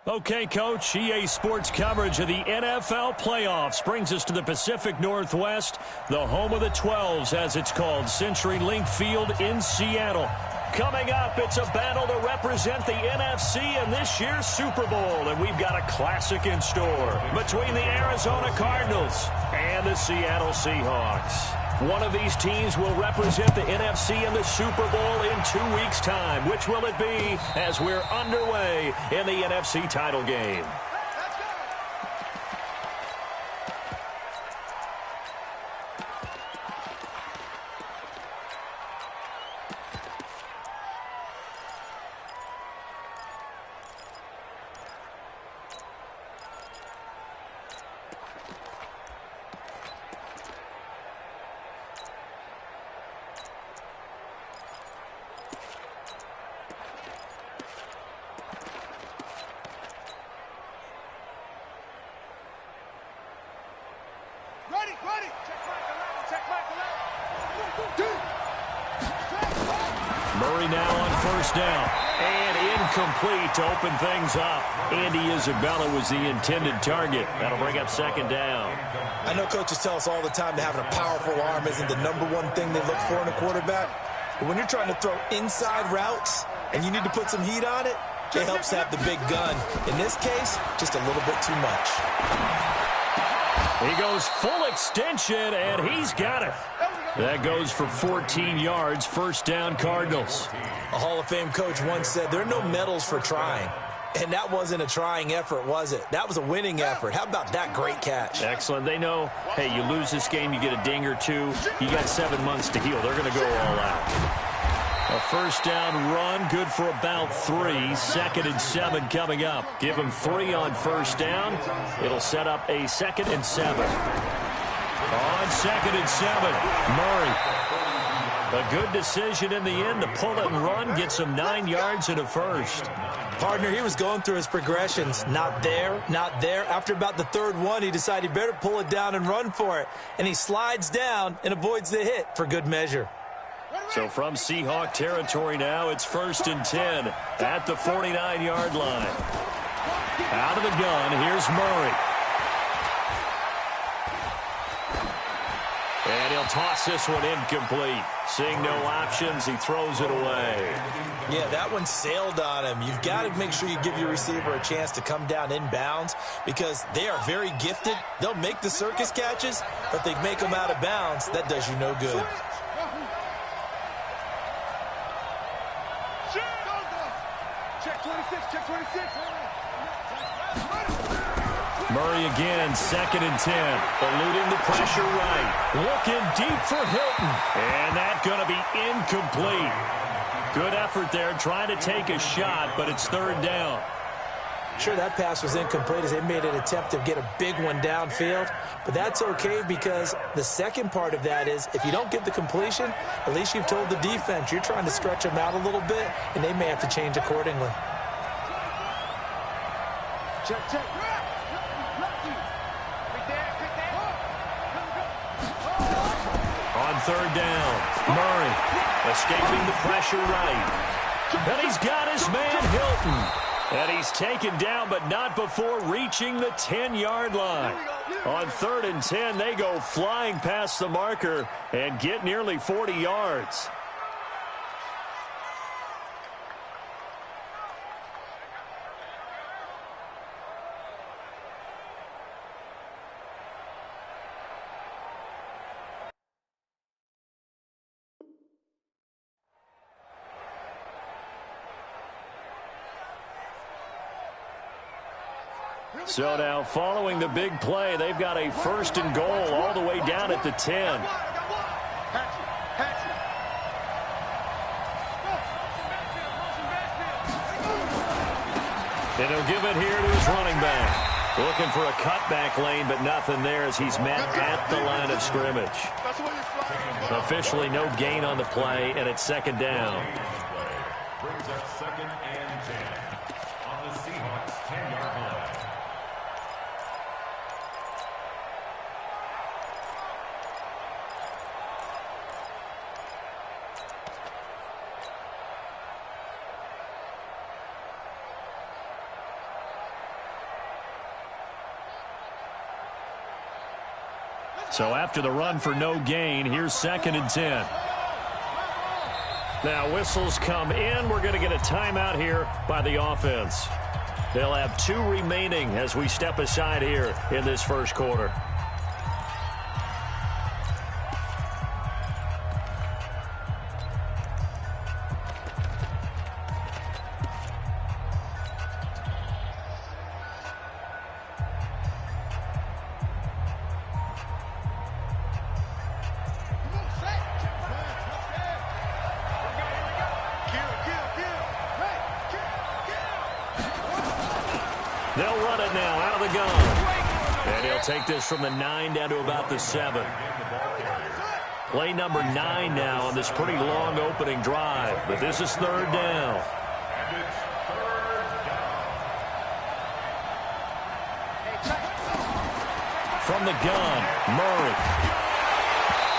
Okay, Coach, EA Sports coverage of the NFL playoffs brings us to the Pacific Northwest, the home of the 12s, as it's called, CenturyLink Field in Seattle. Coming up, it's a battle to represent the NFC in this year's Super Bowl, and we've got a classic in store between the Arizona Cardinals and the Seattle Seahawks. One of these teams will represent the NFC in the Super Bowl in 2 weeks' time. Which will it be as we're underway in the NFC title game? Murray now on first down. And incomplete to open things up. Andy Isabella was the intended target. That'll bring up second down. I know coaches tell us all the time that having a powerful arm isn't the number one thing they look for in a quarterback. But when you're trying to throw inside routes and you need to put some heat on it, it helps have the big gun. In this case, just a little bit too much. He goes full extension, and he's got it. That goes for 14 yards, first down Cardinals. A Hall of Fame coach once said, there are no medals for trying. And that wasn't a trying effort, was it? That was a winning effort. How about that great catch? Excellent. They know, hey, you lose this game, you get a ding or two. You got 7 months to heal. They're going to go all out. A first down run, good for about 3. Second and 7 coming up. Give them 3 on first down. It'll set up a 2nd and 7. On 2nd and 7, Murray. A good decision in the end to pull it and run, get some 9 yards and a first. Partner, he was going through his progressions. Not there, not there. After about the third one, he decided he better pull it down and run for it. And he slides down and avoids the hit for good measure. So from Seahawk territory now, it's 1st and 10 at the 49-yard line. Out of the gun, here's Murray. And he'll toss this one incomplete. Seeing no options, he throws it away. Yeah, that one sailed on him. You've got to make sure you give your receiver a chance to come down inbounds because they are very gifted. They'll make the circus catches, but if they make them out of bounds, that does you no good. Check 26, check 26. Murray again, 2nd and 10. Eluding the pressure right. Looking deep for Hilton. And that's going to be incomplete. Good effort there trying to take a shot, but it's 3rd down. Sure, that pass was incomplete as they made an attempt to get a big one downfield. But that's okay because the second part of that is if you don't get the completion, at least you've told the defense you're trying to stretch them out a little bit, and they may have to change accordingly. Check, check. On 3rd down, Murray escaping the pressure right. And he's got his man Hilton. And he's taken down, but not before reaching the 10-yard line. On 3rd and 10, they go flying past the marker and get nearly 40 yards. So now, following the big play, they've got a 1st and goal all the way down at the 10. And he'll give it here to his running back. Looking for a cutback lane, but nothing there as he's met at the line of scrimmage. Officially no gain on the play, and it's 2nd down. Brings up 2nd and 10 on the Seahawks 10-yard line. So after the run for no gain, here's 2nd and 10. Now whistles come in. We're going to get a timeout here by the offense. They'll have 2 remaining as we step aside here in this first quarter. They'll run it now out of the gun. And he'll take this from the 9 down to about the 7. Play number 9 now on this pretty long opening drive. But this is 3rd down. From the gun, Murray.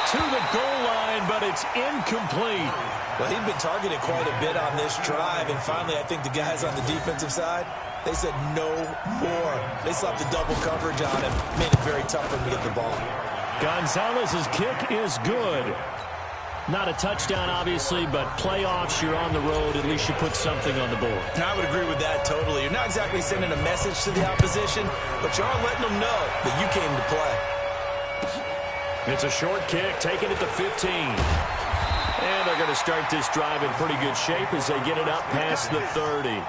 To the goal line, but it's incomplete. Well, he'd been targeted quite a bit on this drive, and finally I think the guys on the defensive side, they said no more. They slapped the double coverage on him, made it very tough for him to get the ball. Gonzalez's kick is good. Not a touchdown, obviously, but playoffs, you're on the road. At least you put something on the board. I would agree with that totally. You're not exactly sending a message to the opposition, but you are letting them know that you came to play. It's a short kick, taking it to 15. And they're going to start this drive in pretty good shape as they get it up past the 30.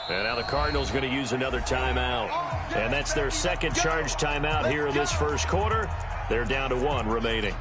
And now the Cardinals going to use another timeout. And that's their second charge timeout here in this first quarter. They're down to 1 remaining.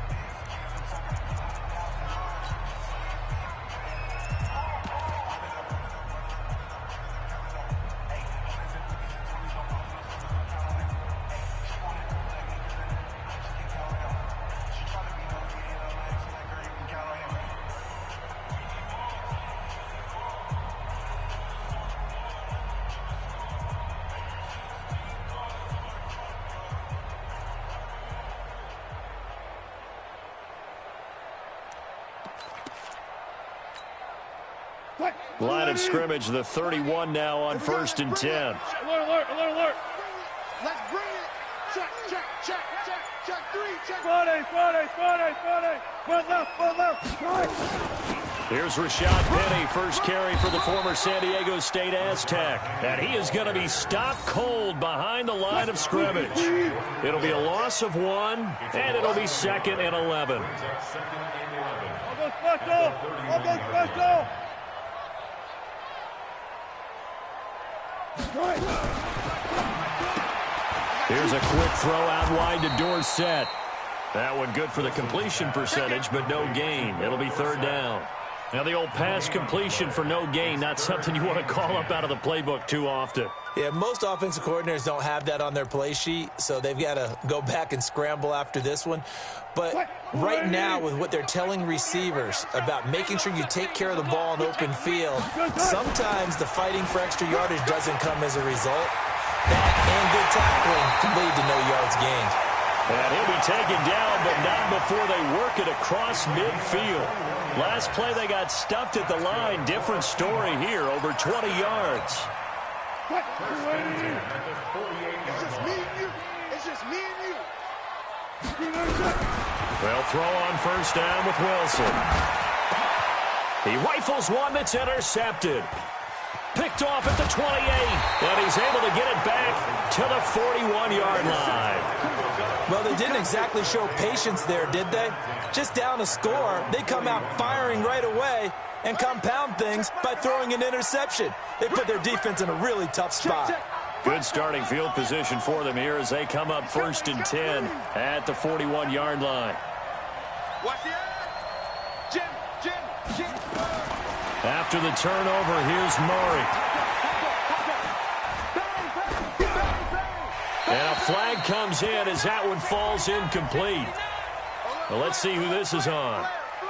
Line of scrimmage, the 31 now on 1st and 10. Alert, alert, alert, alert. Let's bring it. Check, check, check, check, check 3, check. Front left, right. Here's Rashad Penny, first carry for the former San Diego State Aztec. And he is going to be stopped cold behind the line of scrimmage. It'll be a loss of 1, and it'll be 2nd and 11. Almost special. Here's a quick throw out wide to Dorsett. That one good for the completion percentage, but no gain. It'll be 3rd down. Now the old pass completion for no gain, not something you want to call up out of the playbook too often. Yeah, most offensive coordinators don't have that on their play sheet, so they've got to go back and scramble after this one. But right now, with what they're telling receivers about making sure you take care of the ball in open field, sometimes the fighting for extra yardage doesn't come as a result. That and good tackling can lead to no yards gained. And he'll be taken down, but not before they work it across midfield. Last play, they got stuffed at the line. Different story here, over 20 yards. It's just me and you. It's just me and you. They'll throw on 1st down with Wilson. He rifles one that's intercepted. Picked off at the 28, and he's able to get it back to the 41-yard line. Well, they didn't exactly show patience there, did they? Just down a score, they come out firing right away and compound things by throwing an interception. They put their defense in a really tough spot. Good starting field position for them here as they come up 1st and 10 at the 41-yard line. After the turnover, here's Murray. And a flag comes in as that one falls incomplete. Well, let's see who this is on.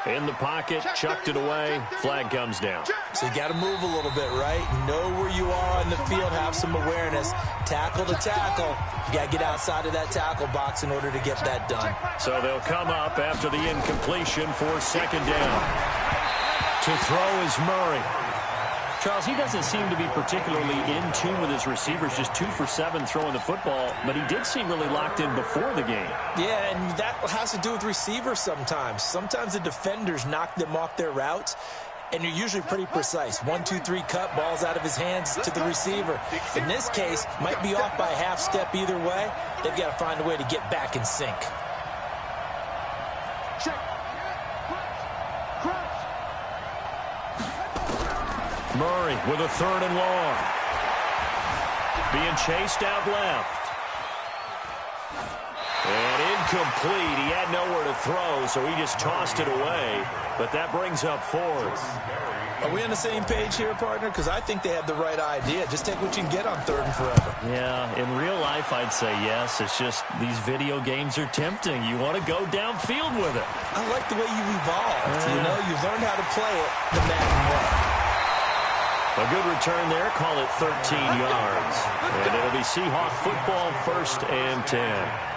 In the pocket, chucked it away, flag comes down. So you got to move a little bit, right? Know where you are on the field, have some awareness. Tackle to tackle. You got to get outside of that tackle box in order to get that done. So they'll come up after the incompletion for 2nd down. To throw is Murray. Charles, he doesn't seem to be particularly in tune with his receivers, just 2 for 7 throwing the football, but he did seem really locked in before the game. Yeah, and that has to do with receivers sometimes. Sometimes the defenders knock them off their routes, and you're usually pretty precise. 1, 2, 3 cut, balls out of his hands to the receiver. In this case, might be off by a half step either way. They've got to find a way to get back in sync. Murray with a 3rd and long. Being chased out left. And incomplete. He had nowhere to throw, so he just tossed it away. But that brings up 4th. Are we on the same page here, partner? Because I think they had the right idea. Just take what you can get on 3rd and forever. Yeah, in real life, I'd say yes. It's just these video games are tempting. You want to go downfield with it. I like the way you've evolved. You know, you've learned how to play it the Madden way. A good return there. Call it 13 yards. And it'll be Seahawk football, 1st and 10.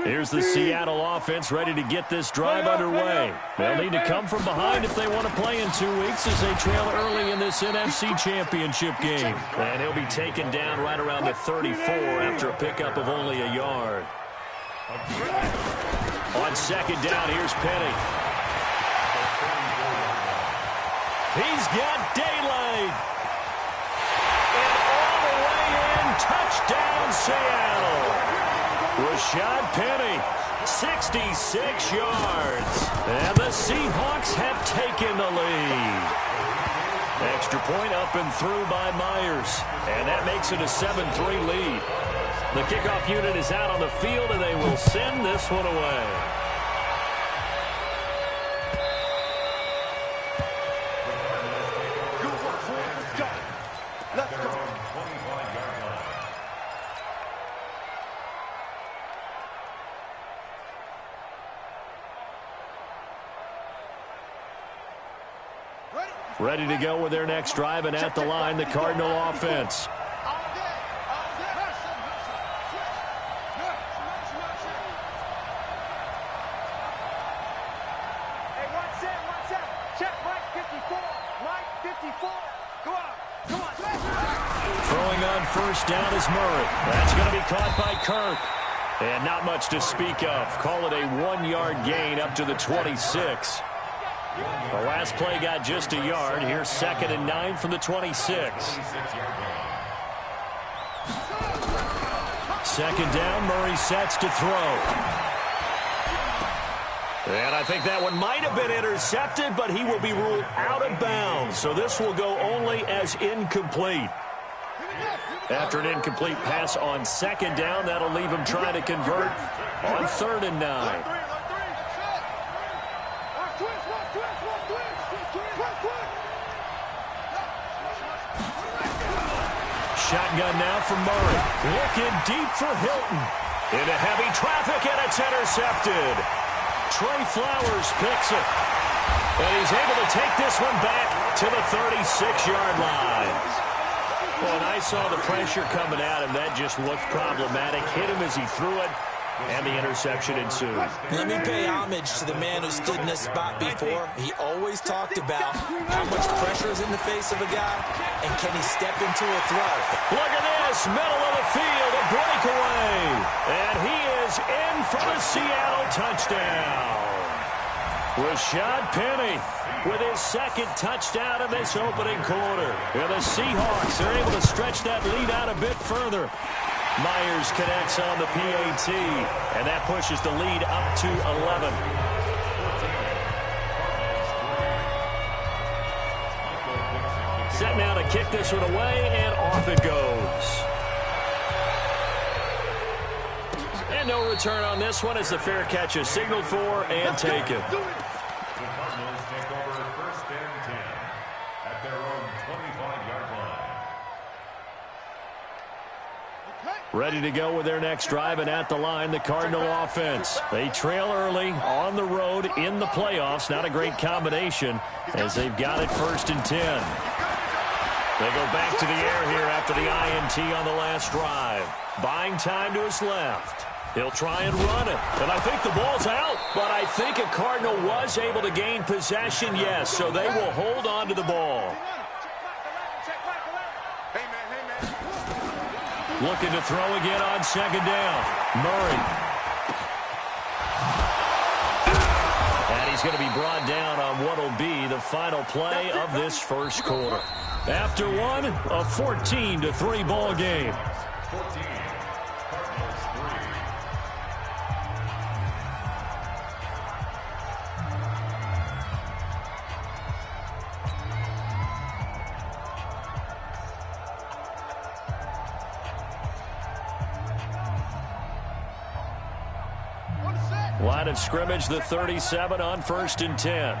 Here's the Seattle offense ready to get this drive underway. They'll need to come from behind if they want to play in 2 weeks as they trail early in this NFC Championship game. And he'll be taken down right around the 34 after a pickup of only a yard. On 2nd down, here's Penny. He's got daylight. And all the way in, touchdown Seattle. Rashad Penny, 66 yards. And the Seahawks have taken the lead. Extra point up and through by Myers. And that makes it a 7-3 lead. The kickoff unit is out on the field, and they will send this one away. Ready to go with their next drive, and at the line, the Cardinal offense. Throwing on 1st down is Murray. That's going to be caught by Kirk. And not much to speak of. Call it a 1-yard gain up to the 26. The last play got just a yard. Here's 2nd and 9 from the 26. 2nd down, Murray sets to throw. And I think that one might have been intercepted, but he will be ruled out of bounds. So this will go only as incomplete. After an incomplete pass on 2nd down, that'll leave him trying to convert on 3rd and 9. Shotgun now from Murray. Looking deep for Hilton. Into heavy traffic, and it's intercepted. Trey Flowers picks it. And he's able to take this one back to the 36-yard line. Well, and I saw the pressure coming at him. That just looked problematic. Hit him as he threw it. And the interception ensued. Let me pay homage to the man who stood in this spot before. He always talked about how much pressure is in the face of a guy, and can he step into a throw. Look at this, middle of the field, a breakaway. And he is in for the Seattle touchdown. Rashad Penny with his second touchdown in this opening quarter. And the Seahawks are able to stretch that lead out a bit further. Myers connects on the PAT, and that pushes the lead up to 11. Set now to kick this one away, and off it goes. And no return on this one as the fair catch is signaled for and taken. The Cardinals take over 1st and 10 at their own 25-yard line. Ready to go with their next drive, and at the line, the Cardinal offense. They trail early on the road in the playoffs. Not a great combination as they've got it 1st and 10. They go back to the air here after the INT on the last drive. Buying time to his left. He'll try and run it. And I think the ball's out. But I think a Cardinal was able to gain possession, yes. So they will hold on to the ball. Looking to throw again on 2nd down. Murray. And he's going to be brought down on what will be the final play of this first quarter. After one, a 14-3 ball game. 14, Cardinals 3. Line of scrimmage, the 37 on 1st and 10.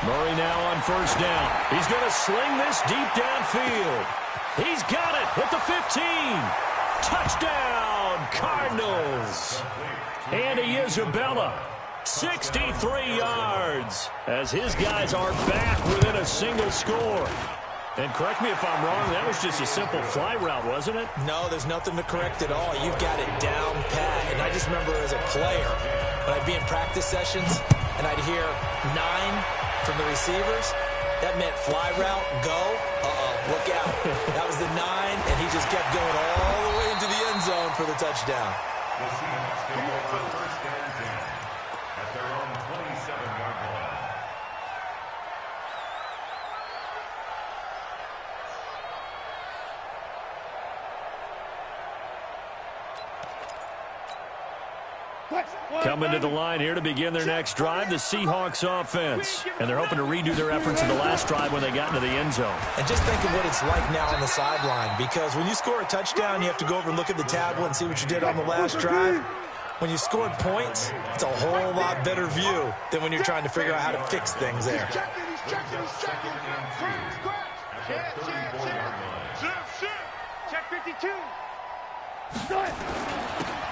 Murray now on 1st down. He's going to sling this deep downfield. He's got it at the 15. Touchdown, Cardinals. Andy Isabella, 63 yards, as his guys are back within a single score. And correct me if I'm wrong, that was just a simple fly route, wasn't it? No, there's nothing to correct at all. You've got it down pat. And I just remember as a player, when I'd be in practice sessions and I'd hear 9 from the receivers, that meant fly route, go, look out. That was the 9, and he just kept going all the way into the end zone for the touchdown. The Seahawks take over 1st and 10 at their own 27-yard line. Coming to the line here to begin their next drive, the Seahawks offense. And they're hoping to redo their efforts in the last drive when they got into the end zone. And just think of what it's like now on the sideline, because when you score a touchdown, you have to go over and look at the tablet and see what you did on the last drive. When you scored points, it's a whole lot better view than when you're trying to figure out how to fix things there. Check 52.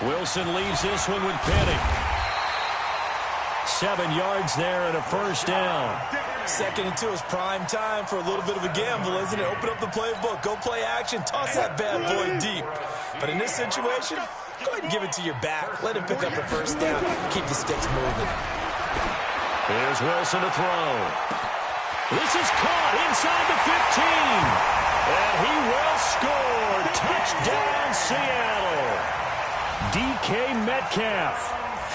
Wilson leaves this one with Penny. 7 yards there and a 1st down. 2nd and 2 is prime time for a little bit of a gamble, isn't it? Open up the playbook, go play action, toss that bad boy deep. But in this situation, go ahead and give it to your back. Let him pick up the 1st down. Keep the sticks moving. Here's Wilson to throw. This is caught inside the 15. And he will score. Touchdown, Seattle. DK Metcalf,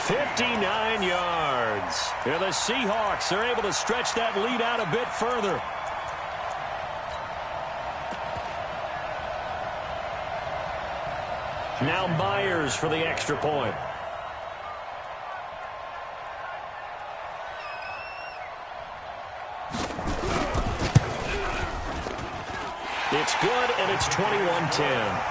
59 yards. And the Seahawks are able to stretch that lead out a bit further. Now Myers for the extra point. It's good, and it's 21-10.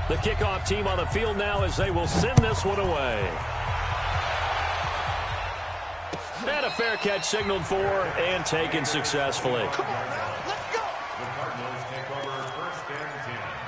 The kickoff team on the field now as they will send this one away. And a fair catch signaled for and taken successfully. The Cardinals take over 1st and 10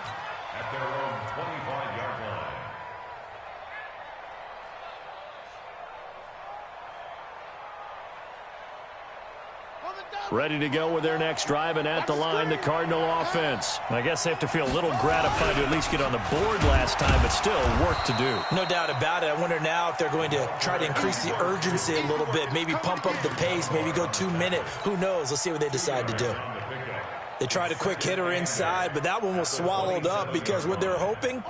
Ready to go with their next drive, and at the line, the Cardinal offense. I guess they have to feel a little gratified to at least get on the board last time, but still work to do. No doubt about it. I wonder now if they're going to try to increase the urgency a little bit, maybe pump up the pace, maybe go 2 minute. Who knows? Let's see what they decide to do. They tried a quick hitter inside, but that one was swallowed up because what they're hoping,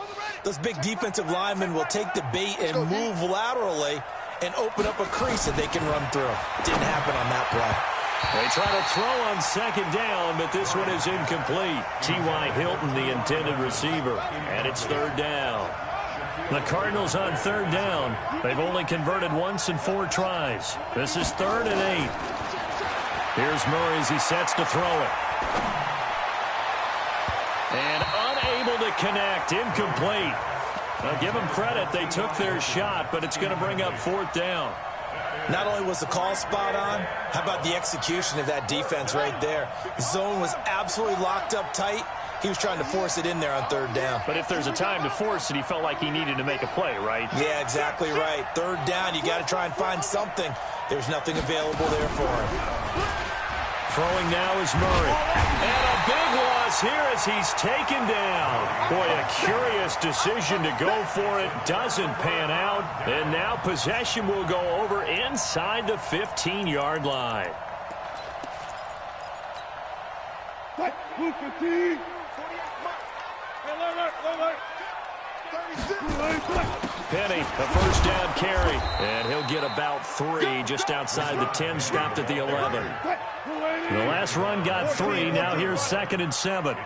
those big defensive linemen will take the bait and move laterally and open up a crease that they can run through. Didn't happen on that play. They try to throw on second down, but this one is incomplete. T.Y. Hilton, the intended receiver, and it's third down. The Cardinals on third down. They've only converted once in 4 tries. This is 3rd and 8. Here's Murray as he sets to throw it. And unable to connect, incomplete. Now give them credit, they took their shot, but it's going to bring up 4th down. Not only was the call spot on, how about the execution of that defense right there? The zone was absolutely locked up tight. He was trying to force it in there on 3rd down. But if there's a time to force it, he felt like he needed to make a play, right? Yeah, exactly right. 3rd down, you got to try and find something. There's nothing available there for him. Throwing now is Murray. And a big loss here as he's taken down. Boy, a curious decision to go for it. Doesn't pan out. And now possession will go over inside the 15-yard line. Penny, a first down carry. And he'll get about 3 just outside the 10, stopped at the 11. The last run got 3. Now here's 2nd and 7.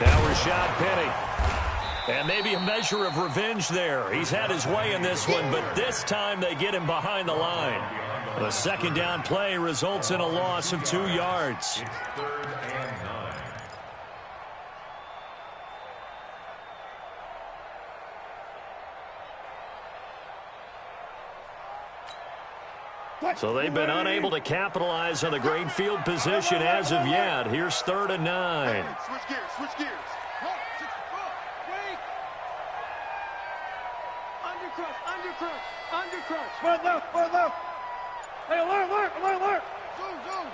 Now Rashad Penny. And maybe a measure of revenge there. He's had his way in this one, but this time they get him behind the line. The 2nd down play results in a loss of 2 yards. So they've been unable to capitalize on the great field position as of yet. Here's 3rd and 9. Switch gears, switch gears. Undercrush. Front left. Hey, alert. Zoom.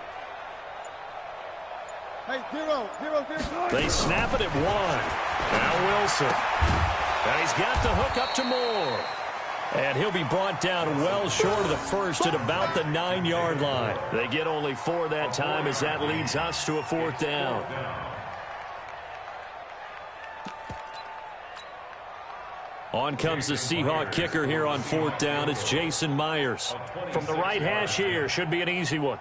Hey, zero. They snap it at 1. Now Wilson. And he's got the hook up to Moore. And he'll be brought down well short of the first at about the 9-yard line. They get only 4 that time as that leads us to a 4th down. On comes the Seahawk kicker here on 4th down. It's Jason Myers. From the right hash here, should be an easy one.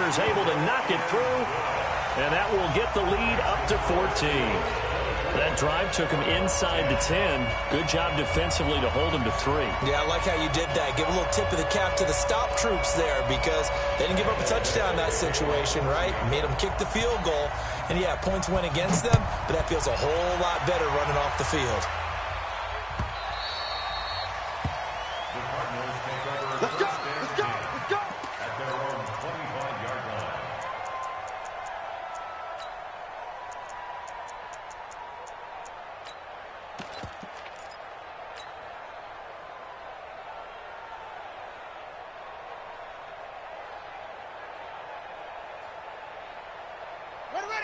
Able to knock it through, and that will get the lead up to 14. That drive took him inside the 10. Good job defensively to hold him to 3. Yeah, I like how you did that. Give a little tip of the cap to the stop troops there because they didn't give up a touchdown in that situation, right? Made them kick the field goal. And, yeah, points went against them, but that feels a whole lot better running off the field. Let's go. At their own 25-yard line.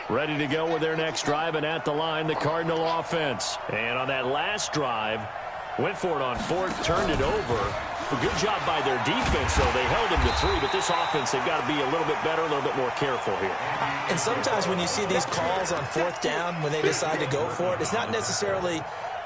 Ready to go with their next drive, and at the line, the Cardinal offense. And on that last drive, went for it on 4th, turned it over. A good job by their defense, though. They held them to 3, but this offense, they've got to be a little bit better, a little bit more careful here. And sometimes when you see these calls on 4th down, when they decide to go for it, it's not necessarily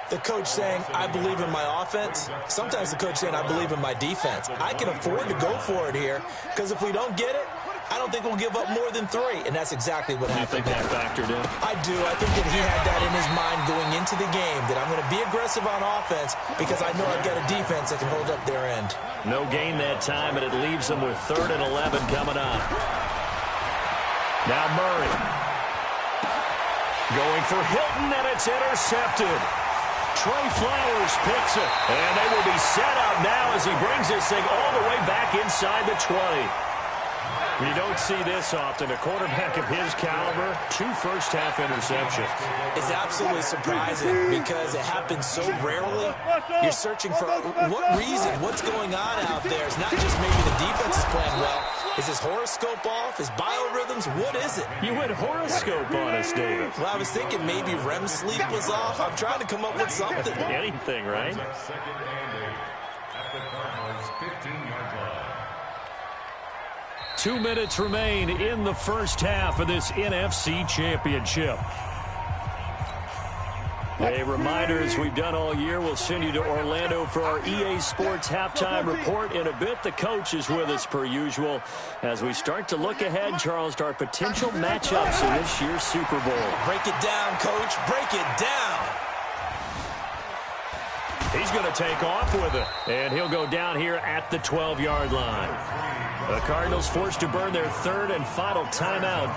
the coach saying, I believe in my offense. Sometimes the coach saying, I believe in my defense. I can afford to go for it here, because if we don't get it, I don't think we'll give up more than 3, and that's exactly what happened. You think that factored in? I do. I think that he had that in his mind going into the game, that I'm going to be aggressive on offense because I know I've got a defense that can hold up their end. No gain that time, and it leaves them with 3rd and 11 coming up. Now Murray. Going for Hilton, and it's intercepted. Trey Flowers picks it. And they will be set up now as he brings this thing all the way back inside the 20. You don't see this often. A quarterback of his caliber, 2 first-half interceptions. It's absolutely surprising because it happens so rarely. You're searching for what reason, what's going on out there. It's not just maybe the defense is playing well. Is his horoscope off? His biorhythms? What is it? You went horoscope on us, David. Well, I was thinking maybe REM sleep was off. I'm trying to come up with something. Anything, right? Second and 8 at the Cardinals' 15-yard line. 2 minutes remain in the first half of this NFC Championship. A reminder, as we've done all year, we'll send you to Orlando for our EA Sports halftime report. In a bit, the coach is with us per usual as we start to look ahead, Charles, to our potential matchups in this year's Super Bowl. Break it down, Coach. Break it down. He's going to take off with it, and he'll go down here at the 12-yard line. The Cardinals forced to burn their 3rd and final timeout.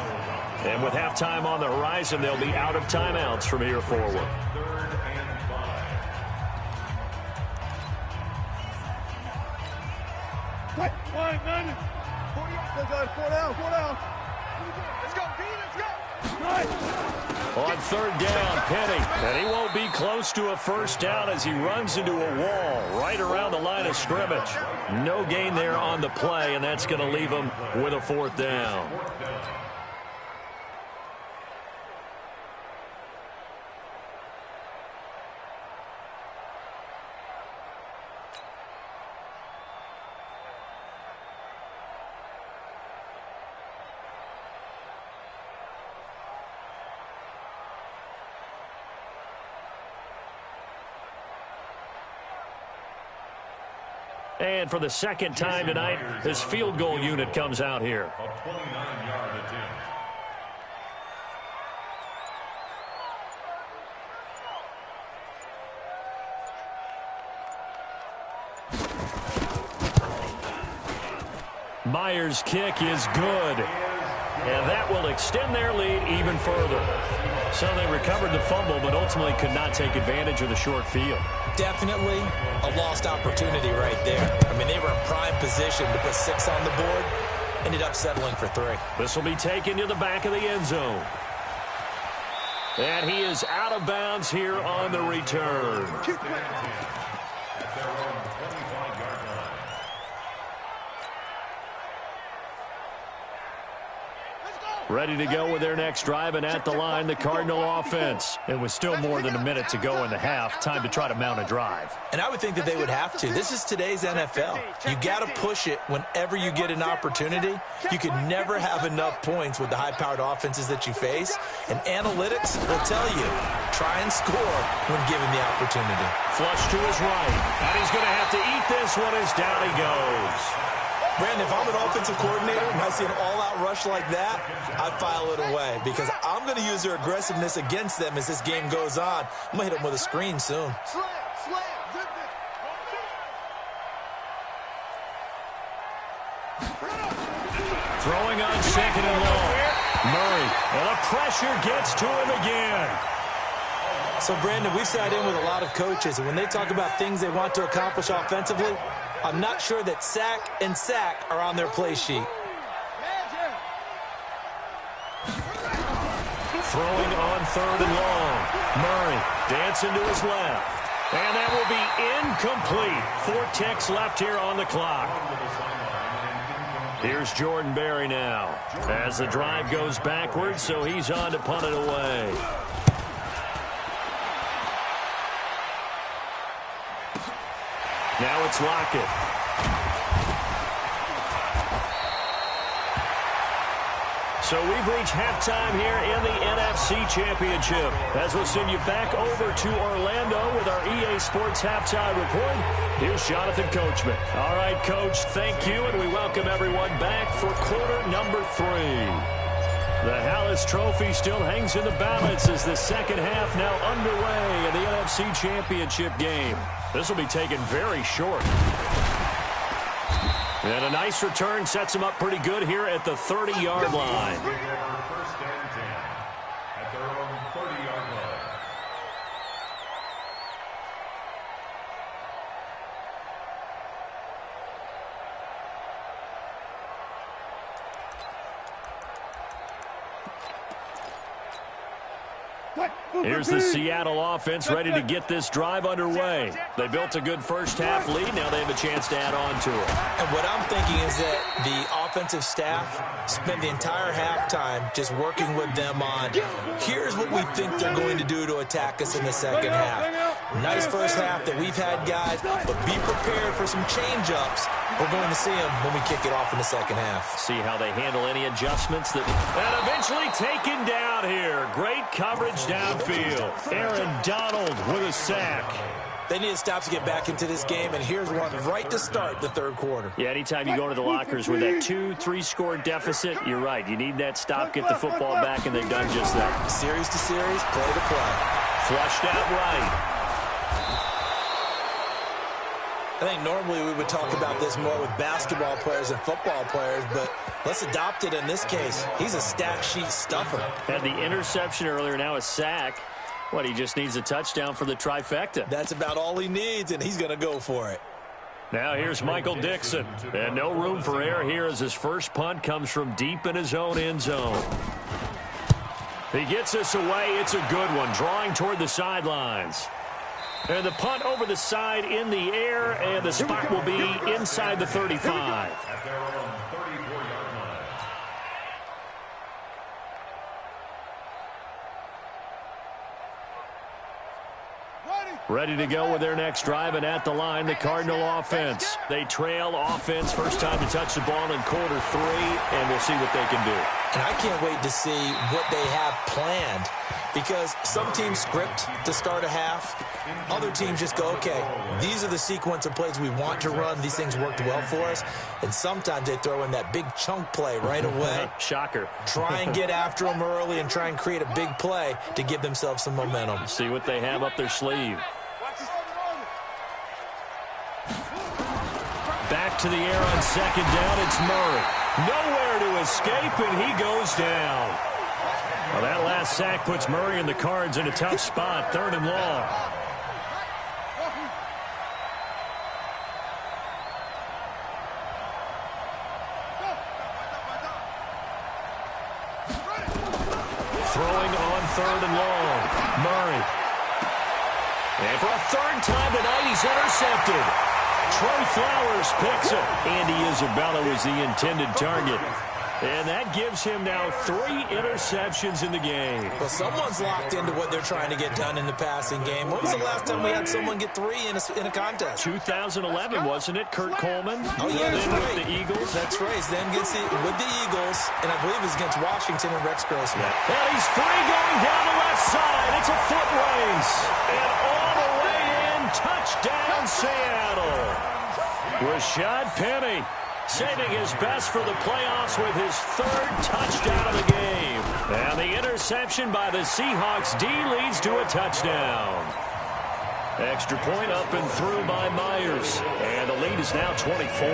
And with halftime on the horizon, they'll be out of timeouts from here forward. 3rd and 5. Line, 90. 4 down. Let's go, B, let's go. On 3rd down, Penny. And he won't be close to a first down as he runs into a wall right around the line of scrimmage. No gain there on the play, and that's going to leave him with a 4th down. And for the second time tonight, this field goal unit comes out here. A 29-yard attempt. Myers' kick is good. And that will extend their lead even further. So they recovered the fumble, but ultimately could not take advantage of the short field. Definitely a lost opportunity right there. I mean, they were in prime position to put 6 on the board. Ended up settling for 3. This will be taken to the back of the end zone. And he is out of bounds here on the return. At their own 25-yard line. Ready to go with their next drive, and at the line, the Cardinal offense. And with still more than a minute to go in the half, time to try to mount a drive. And I would think that they would have to. This is today's NFL. You got to push it whenever you get an opportunity. You could never have enough points with the high-powered offenses that you face. And analytics will tell you, try and score when given the opportunity. Flush to his right. And he's going to have to eat this one as down he goes. Brandon, if I'm an offensive coordinator and I see an all-out rush like that, I file it away because I'm going to use their aggressiveness against them as this game goes on. I'm going to hit them with a screen soon. Throwing on 2nd and long. Murray, and the pressure gets to him again. So, Brandon, we've sat in with a lot of coaches, and when they talk about things they want to accomplish offensively, I'm not sure that sack and sack are on their play sheet. Throwing on 3rd and long. Murray dancing to his left. And that will be incomplete. 4 ticks left here on the clock. Here's Jordan Berry now. As the drive goes backwards, so he's on to punt it away. Now it's Lockett. So we've reached halftime here in the NFC Championship. As we'll send you back over to Orlando with our EA Sports halftime report, here's Jonathan Coachman. All right, Coach, thank you, and we welcome everyone back for quarter number 3. The Hallis Trophy still hangs in the balance as the second half now underway in the NFC Championship game. This will be taken very short. And a nice return sets him up pretty good here at the 30-yard line. First and 10 at their own 30-yard line. Here's the Seattle offense ready to get this drive underway. They built a good first-half lead. Now they have a chance to add on to it. And what I'm thinking is that the offensive staff spent the entire halftime just working with them on, here's what we think they're going to do to attack us in the second half. Nice first half that we've had, guys, but be prepared for some change-ups. We're going to see them when we kick it off in the second half. See how they handle any adjustments. And eventually taken down here. Great coverage downfield. Aaron Donald with a sack. They need to stop to get back into this game, and here's one right to start the third quarter. Yeah, anytime you go to the lockers with that 2-3 score deficit, you're right. You need that stop, get the football back, and they've done just that. Series to series, play to play. Flushed out right. I think normally we would talk about this more with basketball players and football players, but let's adopt it in this case. He's a stat sheet stuffer. Had the interception earlier, now a sack. What, he just needs a touchdown for the trifecta. That's about all he needs, and he's going to go for it. Now here's Michael Dixon. And no room for error here as his first punt comes from deep in his own end zone. He gets this away. It's a good one, drawing toward the sidelines. And the punt over the side in the air, and the spot will be inside the 35. At their own 34-yard line. Ready to go with their next drive, and at the line, the Cardinal offense. They trail offense, first time to touch the ball in quarter 3, and we'll see what they can do. And I can't wait to see what they have planned, because some teams script to start a half. Other teams just go, okay, these are the sequence of plays we want to run. These things worked well for us. And sometimes they throw in that big chunk play right away. Shocker. Try and get after them early and try and create a big play to give themselves some momentum. See what they have up their sleeve. Back to the air on second down. It's Murray. Nowhere to escape, and he goes down. Well, that last sack puts Murray and the Cards in a tough spot, 3rd and long. Throwing on 3rd and long. Murray. And for a 3rd time tonight, he's intercepted. Trey Flowers picks it. Andy Isabella was the intended target. And that gives him now 3 interceptions in the game. Well, someone's locked into what they're trying to get done in the passing game. When was the last time we had someone get 3 in a contest? 2011, wasn't it? Kurt Coleman? Oh, yeah, that's then right. with the Eagles. That's right. Then gets it with the Eagles, and I believe it's against Washington and Rex Grossman. And he's free going down the left side. It's a foot race. And all the way in, touchdown Seattle. Rashad Penny saving his best for the playoffs with his 3rd touchdown of the game. And the interception by the Seahawks D leads to a touchdown. Extra point up and through by Myers. And the lead is now 24.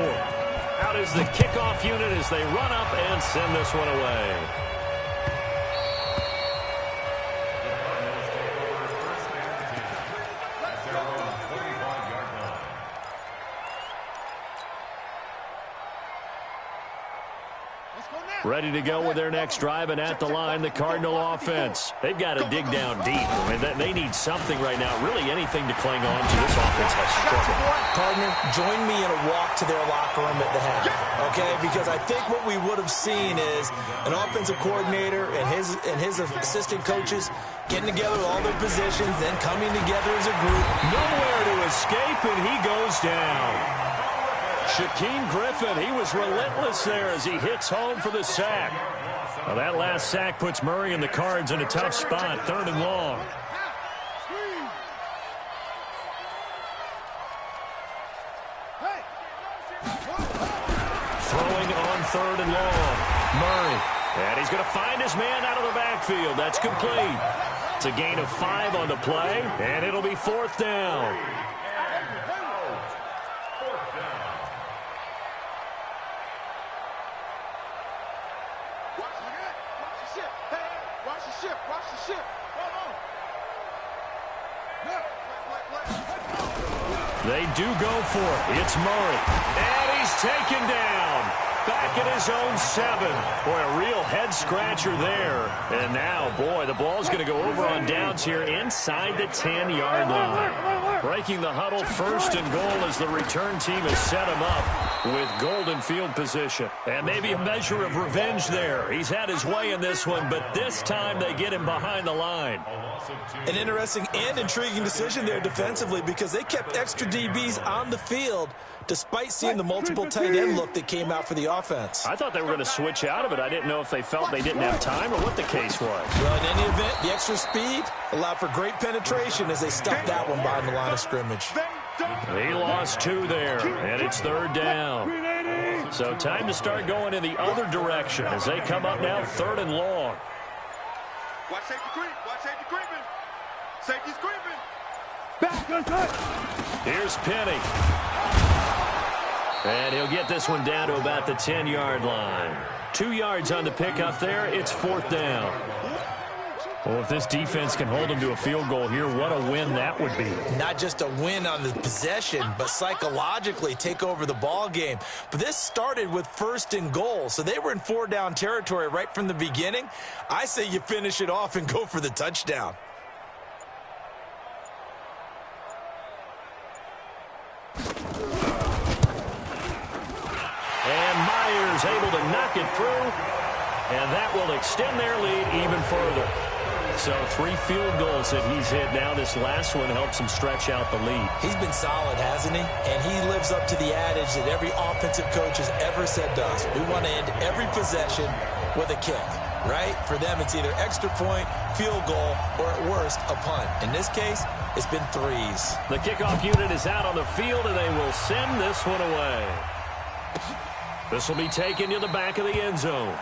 Out is the kickoff unit as they run up and send this one away. Ready to go with their next drive, and at the line, the Cardinal offense. They've got to dig down deep. I mean, they need something right now, really anything to cling on to. This offense has struggled. Partner, join me in a walk to their locker room at the half, okay? Because I think what we would have seen is an offensive coordinator and his assistant coaches getting together with all their positions, then coming together as a group. Nowhere to escape, and he goes down. Shaquem Griffin, he was relentless there as he hits home for the sack. Well, that last sack puts Murray and the Cards in a tough spot, 3rd and long. Throwing on 3rd and long. Murray. And he's going to find his man out of the backfield. That's complete. It's a gain of 5 on the play, and it'll be 4th down. They do go for it. It's Murray. And he's taken down. back at his own 7. Boy, a real head-scratcher there. And now, boy, the ball's going to go over on downs here inside the 10-yard line. Breaking the huddle, 1st and goal as the return team has set him up with golden field position. And maybe a measure of revenge there. He's had his way in this one, but this time they get him behind the line. An interesting and intriguing decision there defensively because they kept extra DBs on the field despite seeing the multiple tight end look that came out for the offense. I thought they were going to switch out of it. I didn't know if they felt they didn't have time or what the case was. Well, in any event, the extra speed allowed for great penetration as they stuffed that one behind the line of scrimmage. He lost 2 there, and it's 3rd down. So time to start going in the other direction as they come up now 3rd and long. Watch safety creep. Watch safety creeping. Safety's creeping. Back. Here's Penny. And he'll get this one down to about the 10-yard line. 2 yards on the pickup there. It's 4th down. Well, if this defense can hold them to a field goal here, what a win that would be. Not just a win on the possession, but psychologically take over the ball game. But this started with 1st and goal, so they were in 4-down territory right from the beginning. I say you finish it off and go for the touchdown. And Myers able to knock it through, and that will extend their lead even further. So 3 field goals that he's hit now. This last one helps him stretch out the lead. He's been solid, hasn't he? And he lives up to the adage that every offensive coach has ever said to us. We want to end every possession with a kick, right? For them, it's either extra point, field goal, or at worst, a punt. In this case, it's been 3s. The kickoff unit is out on the field, and they will send this one away. This will be taken to the back of the end zone.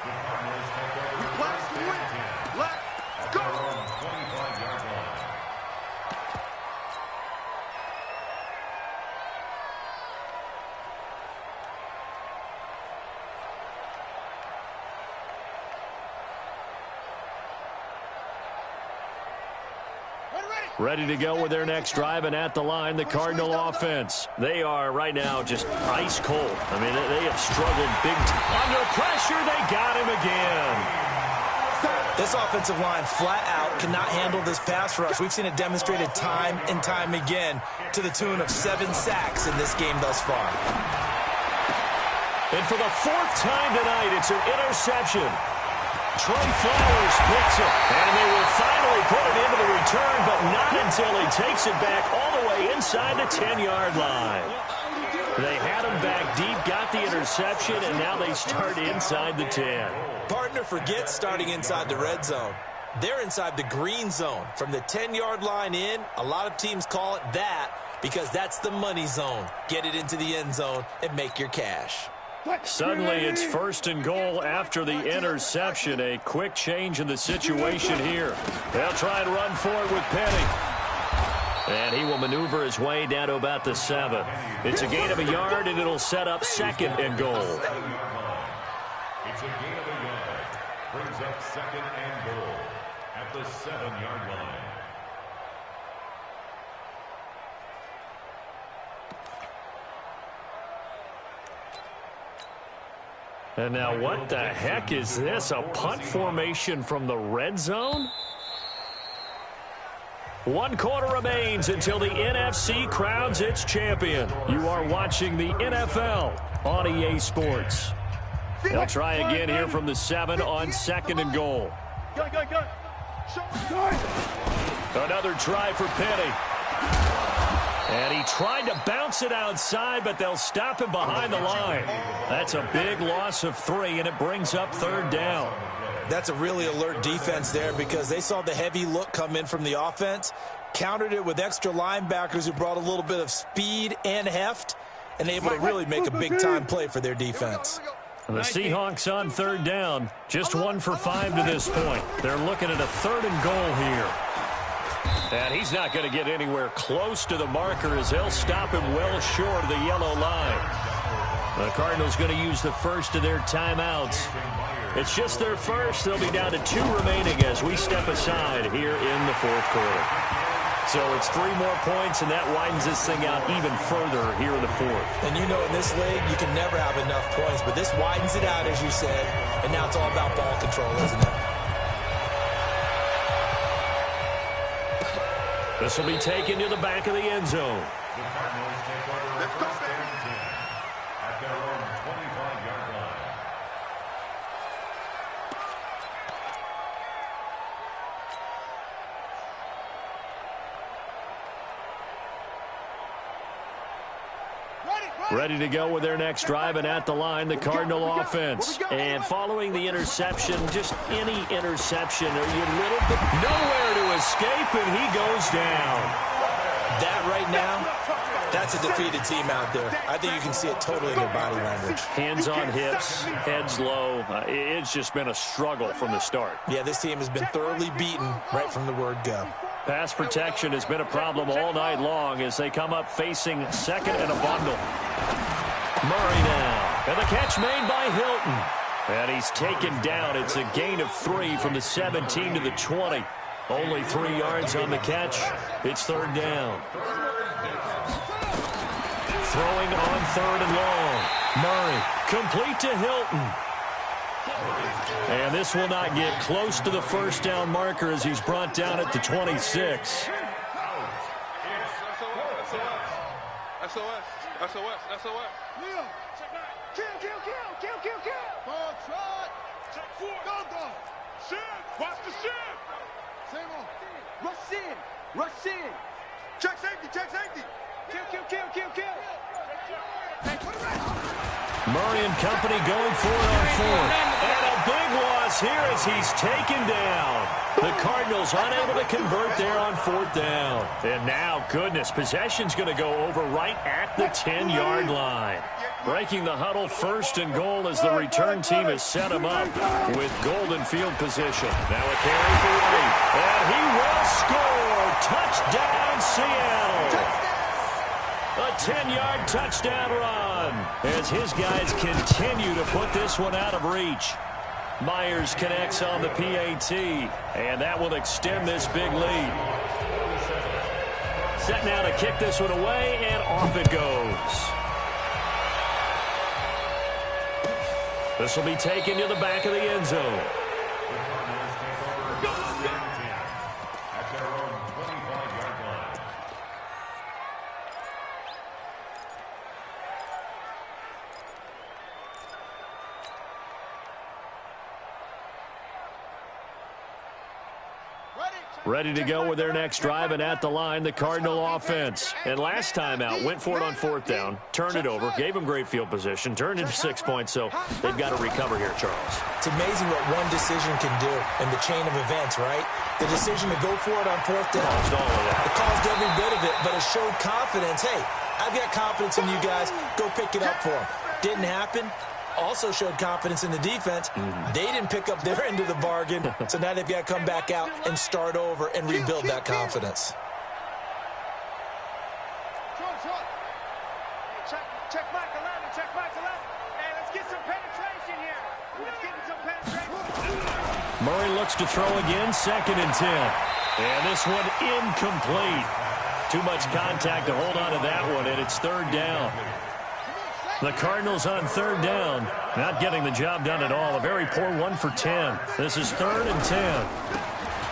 Ready to go with their next drive, and at the line, the Cardinal offense. They are right now just ice cold. I mean, they have struggled big time. Under pressure, they got him again. This offensive line flat out cannot handle this pass rush. We've seen it demonstrated time and time again to the tune of 7 sacks in this game thus far. And for the 4th time tonight, it's an interception. Trey Flowers picks it, and they will finally put it into the return, but not until he takes it back all the way inside the 10-yard line. They had him back deep, got the interception, and now they start inside the 10. Partner forgets starting inside the red zone. They're inside the green zone. From the 10-yard line in, a lot of teams call it that because that's the money zone. Get it into the end zone and make your cash. Suddenly it's 1st and goal after the interception. A quick change in the situation here. They'll try and run forward with Penny. And he will maneuver his way down to about the 7. It's a gain of a yard, and it'll set up 2nd and goal. It's a gain of a yard. Brings up 2nd and goal at the 7-yard line. And now what the heck is this? A punt formation from the red zone? 1 quarter remains until the NFC crowns its champion. You are watching the NFL on EA Sports. They'll try again here from the 7 on 2nd and goal. Another try for Penny. And he tried to bounce it outside, but they'll stop him behind the line. That's a big loss of 3, and it brings up 3rd down. That's a really alert defense there because they saw the heavy look come in from the offense, countered it with extra linebackers who brought a little bit of speed and heft, and able to really make a big-time play for their defense. The Seahawks on 3rd down, just 1 for 5 to this point. They're looking at a 3rd and goal here. And he's not going to get anywhere close to the marker as they'll stop him well short of the yellow line. The Cardinals going to use the first of their timeouts. It's just their first. They'll be down to 2 remaining as we step aside here in the 4th quarter. So it's 3 more points, and that widens this thing out even further here in the fourth. And you know in this league, you can never have enough points, but this widens it out, as you said, and now it's all about ball control, isn't it? This will be taken to the back of the end zone. The Cardinals take over first and 10 at their own 25-yard line. Ready to go with their next drive, and at the line, the Cardinal offense. And following the interception, just any interception, are you a little bit nowhere to escape, and he goes down. That right now, that's a defeated team out there. I think you can see it totally in their body language. Hands on hips, heads low. It's just been a struggle from the start. Yeah, this team has been thoroughly beaten right from the word go. Pass protection has been a problem all night long as they come up facing second and a bundle. Murray now, and the catch made by Hilton. And he's taken down. It's a gain of 3 from the 17 to the 20. Only 3 yards on the catch. It's third down. Throwing on third and long. Murray, complete to Hilton. And this will not get close to the first down marker as he's brought down at the 26. SOS. Leo, kill. Ball trot. Check 4. Go. Shift. Watch the shift. Same on. Rush in. Check safety. Kill. Hey, put it back. Murray and company going for it on fourth. And a big loss here as he's taken down. The Cardinals unable to convert there on fourth down. And now, goodness, possession's going to go over right at the 10-yard line. Breaking the huddle, first and goal as the return team has set him up with golden field position. Now a carry for White. And he will score. Touchdown, Seattle. A 10-yard touchdown run as his guys continue to put this one out of reach. Myers connects on the PAT, and that will extend this big lead. Set now to kick this one away, and off it goes. This will be taken to the back of the end zone. At their own 25-yard line. Ready to go with their next drive, and at the line, the Cardinal offense. And last time out, went for it on fourth down, turned it over, gave them great field position, turned into 6 points, so they've got to recover here, Charles. It's amazing what one decision can do in the chain of events, right? The decision to go for it on fourth down. Caused all of that. It caused every bit of it, but it showed confidence. Hey, I've got confidence in you guys. Go pick it up for them. Didn't happen. Also showed confidence in the defense. They didn't pick up their end of the bargain, so now they've got to come back out and start over and rebuild that confidence. Check Mike 11. Hey, let's get some penetration here. Let's get some penetration. Murray looks to throw again, second and 10. And this one incomplete. Too much contact to hold on to that one, and it's third down. The Cardinals on third down, not getting the job done at all. A very poor 1 for 10. This is third and 10.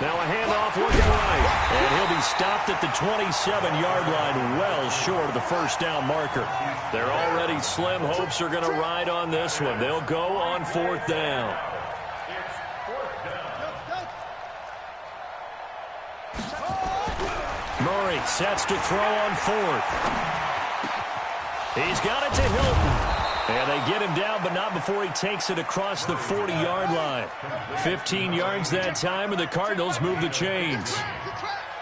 Now a handoff looking right, and he'll be stopped at the 27-yard line, well short of the first down marker. Their already slim hopes are going to ride on this one. They'll go on fourth down. Murray sets to throw on fourth. He's got it to Hilton. And they get him down, but not before he takes it across the 40-yard line. 15 yards that time, and the Cardinals move the chains.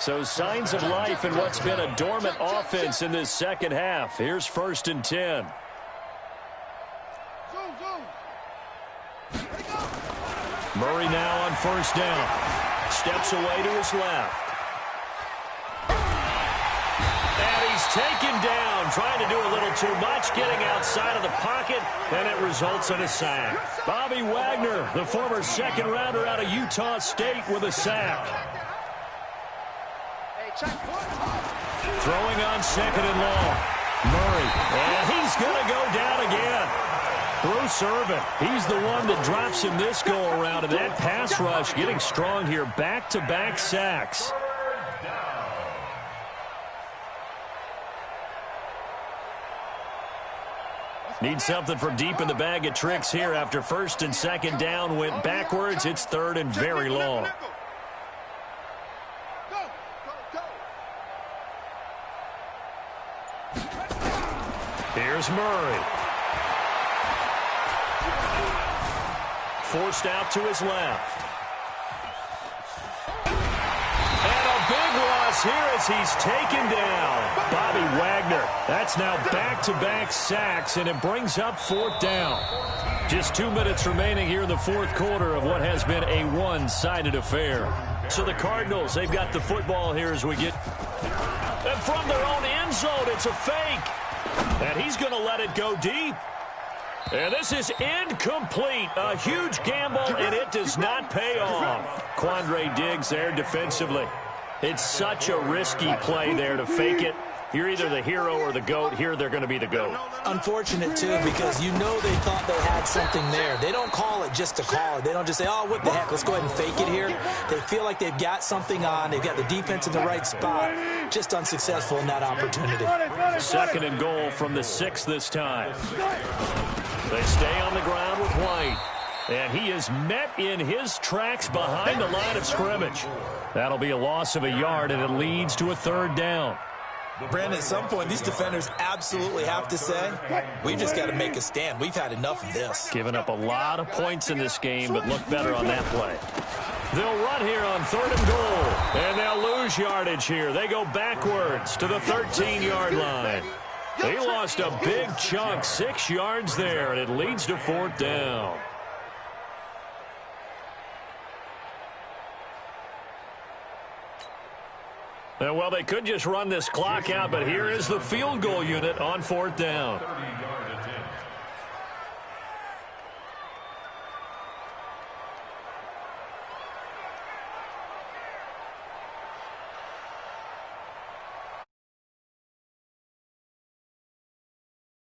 So signs of life in what's been a dormant offense in this second half. Here's first and 10. Murray now on first down. Steps away to his left. Taken down, trying to do a little too much, getting outside of the pocket, and it results in a sack. Bobby Wagner, the former second-rounder out of Utah State, with a sack. Hey, Throwing on second and long. Murray, and he's going to go down again. Bruce Irvin, he's the one that drops him this go-around, and that pass rush getting strong here. Back-to-back sacks. Need something from deep in the bag of tricks here after first and second down went backwards. It's third and very long. Here's Murray. Forced out to his left. And a big loss here as he's taken down. Bobby Wagner. That's now back-to-back sacks, and it brings up fourth down. Just 2 minutes remaining here in the fourth quarter of what has been a one-sided affair. So the Cardinals, they've got the football here as we get... And from their own end zone, it's a fake. And he's going to let it go deep. And this is incomplete. A huge gamble, and it does not pay off. Quandre Diggs there defensively. It's such a risky play there to fake it. You're either the hero or the GOAT. Here they're going to be the GOAT. Unfortunate, too, because you know they thought they had something there. They don't call it just to call it. They don't just say, oh, what the heck, let's go ahead and fake it here. They feel like they've got something on. They've got the defense in the right spot. Just unsuccessful in that opportunity. Second and goal from the 6 this time. They stay on the ground with White. And he is met in his tracks behind the line of scrimmage. That'll be a loss of a yard, and it leads to a third down. Brandon, at some point, these defenders absolutely have to say, we've just got to make a stand. We've had enough of this. Giving up a lot of points in this game, but look better on that play. They'll run here on third and goal, and they'll lose yardage here. They go backwards to the 13-yard line. They lost a big chunk, 6 yards there, and it leads to fourth down. Well, they could just run this clock out, but here is the field goal unit on fourth down.